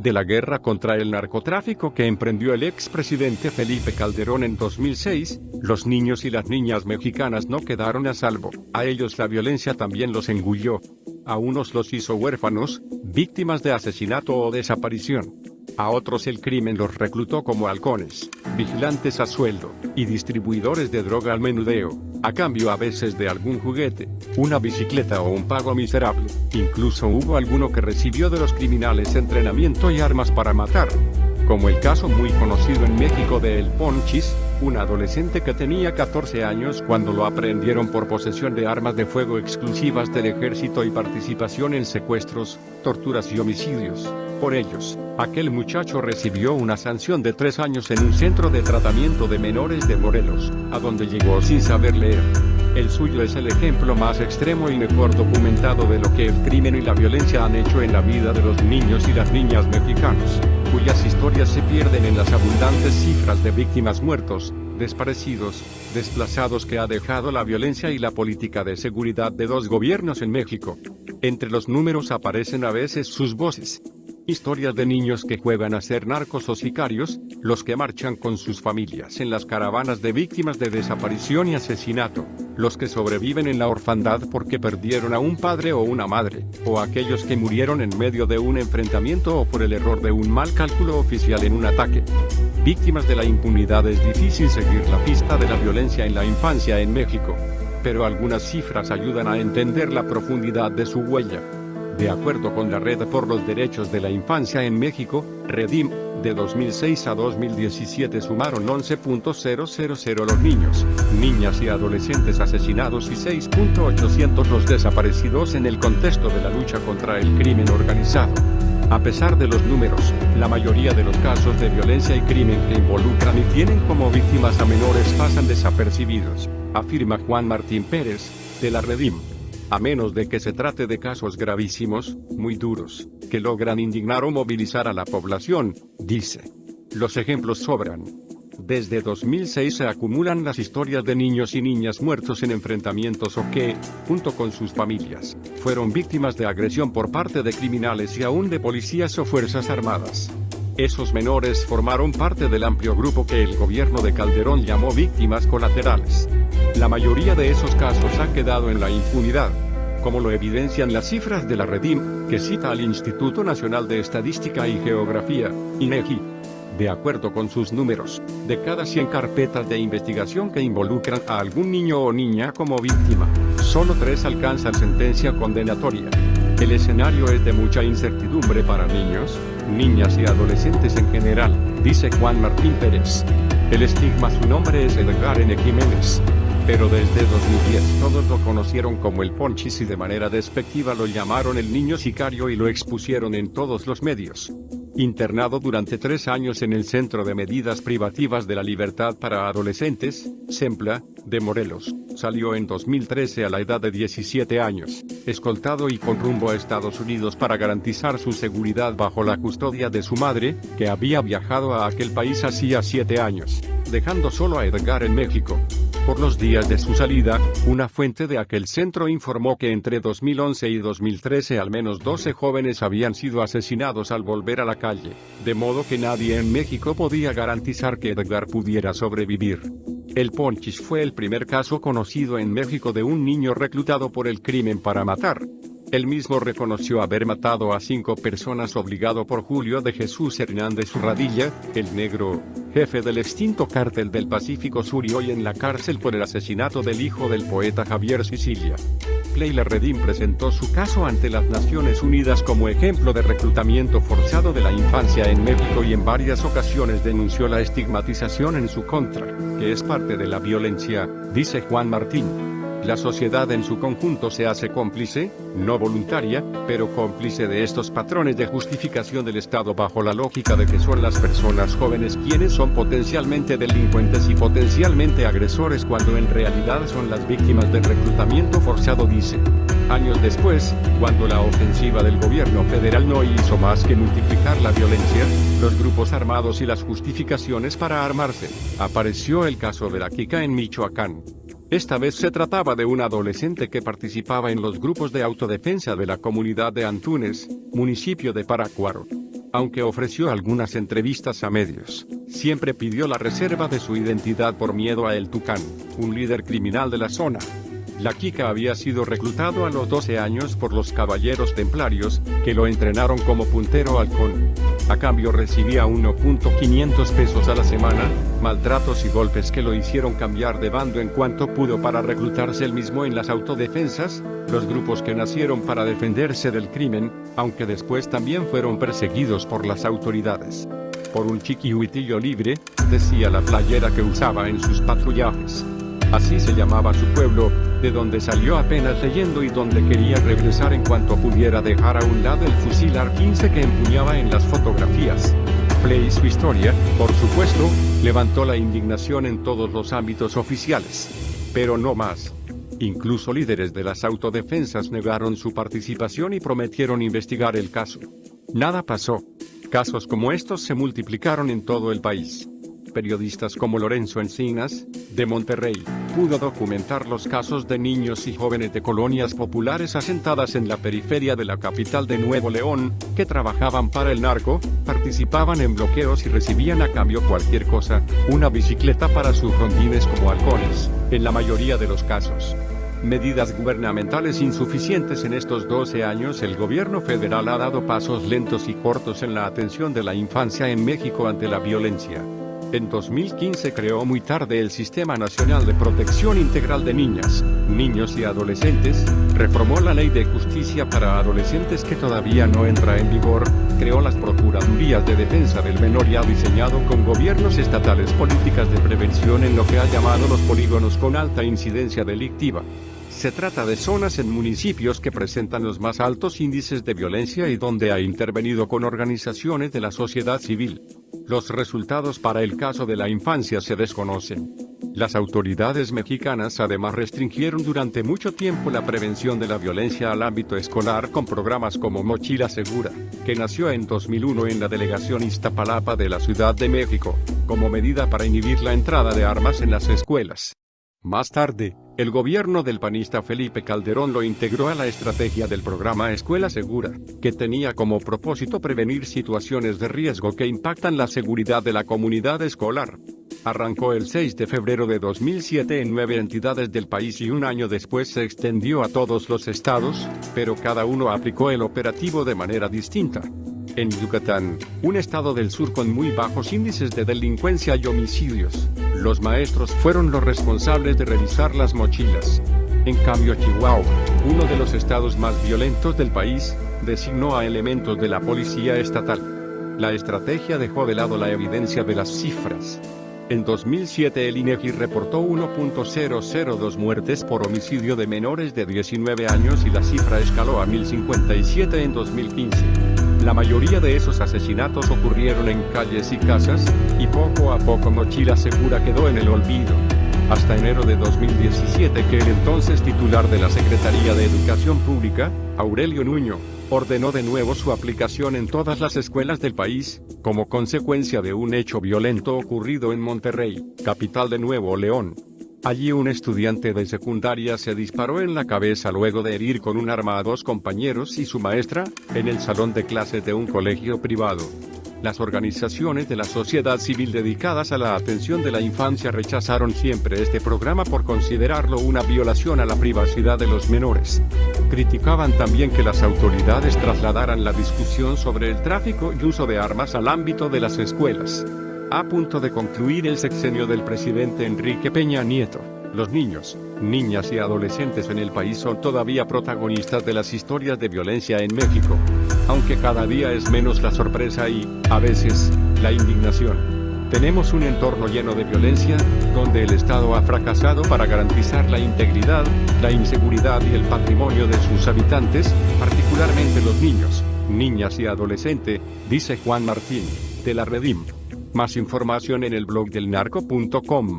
de la guerra contra el narcotráfico que emprendió el expresidente Felipe Calderón en 2006, los niños y las niñas mexicanas no quedaron a salvo, a ellos la violencia también los engulló. A unos los hizo huérfanos, víctimas de asesinato o desaparición. A otros el crimen los reclutó como halcones, vigilantes a sueldo, y distribuidores de droga al menudeo, a cambio a veces de algún juguete, una bicicleta o un pago miserable. Incluso hubo alguno que recibió de los criminales entrenamiento y armas para matar. Como el caso muy conocido en México de El Ponchis, un adolescente que tenía 14 años cuando lo aprehendieron por posesión de armas de fuego exclusivas del ejército y participación en secuestros, torturas y homicidios. Por ellos, aquel muchacho recibió una sanción de 3 años en un centro de tratamiento de menores de Morelos, a donde llegó sin saber leer. El suyo es el ejemplo más extremo y mejor documentado de lo que el crimen y la violencia han hecho en la vida de los niños y las niñas mexicanos, cuyas historias se pierden en las abundantes cifras de víctimas muertos, desaparecidos, desplazados que ha dejado la violencia y la política de seguridad de 2 gobiernos en México. Entre los números aparecen a veces sus voces. Historias de niños que juegan a ser narcos o sicarios, los que marchan con sus familias en las caravanas de víctimas de desaparición y asesinato, los que sobreviven en la orfandad porque perdieron a un padre o una madre, o aquellos que murieron en medio de un enfrentamiento o por el error de un mal cálculo oficial en un ataque. Víctimas de la impunidad. Es difícil seguir la pista de la violencia en la infancia en México, pero algunas cifras ayudan a entender la profundidad de su huella. De acuerdo con la Red por los Derechos de la Infancia en México, REDIM, de 2006 a 2017 sumaron 11.000 los niños, niñas y adolescentes asesinados y 6.800 los desaparecidos en el contexto de la lucha contra el crimen organizado. A pesar de los números, la mayoría de los casos de violencia y crimen que involucran y tienen como víctimas a menores pasan desapercibidos, afirma Juan Martín Pérez, de la REDIM. A menos de que se trate de casos gravísimos, muy duros, que logran indignar o movilizar a la población, dice. Los ejemplos sobran. Desde 2006 se acumulan las historias de niños y niñas muertos en enfrentamientos o que, junto con sus familias, fueron víctimas de agresión por parte de criminales y aún de policías o fuerzas armadas. Esos menores formaron parte del amplio grupo que el gobierno de Calderón llamó víctimas colaterales. La mayoría de esos casos ha quedado en la impunidad, como lo evidencian las cifras de la REDIM, que cita al Instituto Nacional de Estadística y Geografía, INEGI. De acuerdo con sus números, de cada 100 carpetas de investigación que involucran a algún niño o niña como víctima, solo 3 alcanzan sentencia condenatoria. El escenario es de mucha incertidumbre para niños, niñas y adolescentes en general, dice Juan Martín Pérez. El estigma, su nombre es Edgar N. Jiménez. Pero desde 2010 todos lo conocieron como el Ponchis y de manera despectiva lo llamaron el niño sicario y lo expusieron en todos los medios. Internado durante 3 años en el Centro de Medidas Privativas de la Libertad para Adolescentes, CEMPLA, de Morelos, salió en 2013 a la edad de 17 años, escoltado y con rumbo a Estados Unidos para garantizar su seguridad bajo la custodia de su madre, que había viajado a aquel país hacía 7 años, dejando solo a Edgar en México. Por los días de su salida, una fuente de aquel centro informó que entre 2011 y 2013 al menos 12 jóvenes habían sido asesinados al volver a la calle, de modo que nadie en México podía garantizar que Edgar pudiera sobrevivir. El Ponchis fue el primer caso conocido en México de un niño reclutado por el crimen para matar. Él mismo reconoció haber matado a 5 personas obligado por Julio de Jesús Hernández Urradilla, el Negro, jefe del extinto Cártel del Pacífico Sur y hoy en la cárcel por el asesinato del hijo del poeta Javier Sicilia. La REDIM presentó su caso ante las Naciones Unidas como ejemplo de reclutamiento forzado de la infancia en México y en varias ocasiones denunció la estigmatización en su contra, que es parte de la violencia, dice Juan Martín. La sociedad en su conjunto se hace cómplice, no voluntaria, pero cómplice de estos patrones de justificación del Estado bajo la lógica de que son las personas jóvenes quienes son potencialmente delincuentes y potencialmente agresores cuando en realidad son las víctimas del reclutamiento forzado, dice. Años después, cuando la ofensiva del gobierno federal no hizo más que multiplicar la violencia, los grupos armados y las justificaciones para armarse, apareció el caso de la Kika en Michoacán. Esta vez se trataba de un adolescente que participaba en los grupos de autodefensa de la comunidad de Antunes, municipio de Parácuaro. Aunque ofreció algunas entrevistas a medios, siempre pidió la reserva de su identidad por miedo a El Tucán, un líder criminal de la zona. La Kika había sido reclutado a los 12 años por los Caballeros Templarios, que lo entrenaron como puntero halcón. A cambio recibía 1.500 pesos a la semana, maltratos y golpes que lo hicieron cambiar de bando en cuanto pudo para reclutarse él mismo en las autodefensas, los grupos que nacieron para defenderse del crimen, aunque después también fueron perseguidos por las autoridades. Por un chiquihuitillo libre, decía la playera que usaba en sus patrullajes. Así se llamaba su pueblo, de donde salió apenas leyendo y donde quería regresar en cuanto pudiera dejar a un lado el fusil AR-15 que empuñaba en las fotografías. Play su historia, por supuesto, levantó la indignación en todos los ámbitos oficiales. Pero no más. Incluso líderes de las autodefensas negaron su participación y prometieron investigar el caso. Nada pasó. Casos como estos se multiplicaron en todo el país. Periodistas como Lorenzo Encinas, de Monterrey, pudo documentar los casos de niños y jóvenes de colonias populares asentadas en la periferia de la capital de Nuevo León, que trabajaban para el narco, participaban en bloqueos y recibían a cambio cualquier cosa, una bicicleta para sus rondines como halcones, en la mayoría de los casos. Medidas gubernamentales insuficientes en estos 12 años. El gobierno federal ha dado pasos lentos y cortos en la atención de la infancia en México ante la violencia. En 2015 creó muy tarde el Sistema Nacional de Protección Integral de Niñas, Niños y Adolescentes, reformó la Ley de Justicia para Adolescentes que todavía no entra en vigor, creó las Procuradurías de Defensa del Menor y ha diseñado con gobiernos estatales políticas de prevención en lo que ha llamado los polígonos con alta incidencia delictiva. Se trata de zonas en municipios que presentan los más altos índices de violencia y donde ha intervenido con organizaciones de la sociedad civil. Los resultados para el caso de la infancia se desconocen. Las autoridades mexicanas además restringieron durante mucho tiempo la prevención de la violencia al ámbito escolar con programas como Mochila Segura, que nació en 2001 en la delegación Iztapalapa de la Ciudad de México, como medida para inhibir la entrada de armas en las escuelas. Más tarde, el gobierno del panista Felipe Calderón lo integró a la estrategia del programa Escuela Segura, que tenía como propósito prevenir situaciones de riesgo que impactan la seguridad de la comunidad escolar. Arrancó el 6 de febrero de 2007 en 9 entidades del país y un año después se extendió a todos los estados, pero cada uno aplicó el operativo de manera distinta. En Yucatán, un estado del sur con muy bajos índices de delincuencia y homicidios, los maestros fueron los responsables de revisar las mochilas. En cambio, Chihuahua, uno de los estados más violentos del país, designó a elementos de la policía estatal. La estrategia dejó de lado la evidencia de las cifras. En 2007 el INEGI reportó 1.002 muertes por homicidio de menores de 19 años y la cifra escaló a 1057 en 2015. La mayoría de esos asesinatos ocurrieron en calles y casas, y poco a poco Mochila Segura quedó en el olvido. Hasta enero de 2017 que el entonces titular de la Secretaría de Educación Pública, Aurelio Nuño, ordenó de nuevo su aplicación en todas las escuelas del país, como consecuencia de un hecho violento ocurrido en Monterrey, capital de Nuevo León. Allí un estudiante de secundaria se disparó en la cabeza luego de herir con un arma a 2 compañeros y su maestra, en el salón de clases de un colegio privado. Las organizaciones de la sociedad civil dedicadas a la atención de la infancia rechazaron siempre este programa por considerarlo una violación a la privacidad de los menores. Criticaban también que las autoridades trasladaran la discusión sobre el tráfico y uso de armas al ámbito de las escuelas. A punto de concluir el sexenio del presidente Enrique Peña Nieto, los niños, niñas y adolescentes en el país son todavía protagonistas de las historias de violencia en México. Aunque cada día es menos la sorpresa y, a veces, la indignación. Tenemos un entorno lleno de violencia, donde el Estado ha fracasado para garantizar la integridad, la inseguridad y el patrimonio de sus habitantes, particularmente los niños, niñas y adolescentes, dice Juan Martín, de la Redim. Más información en el blog del narco.com.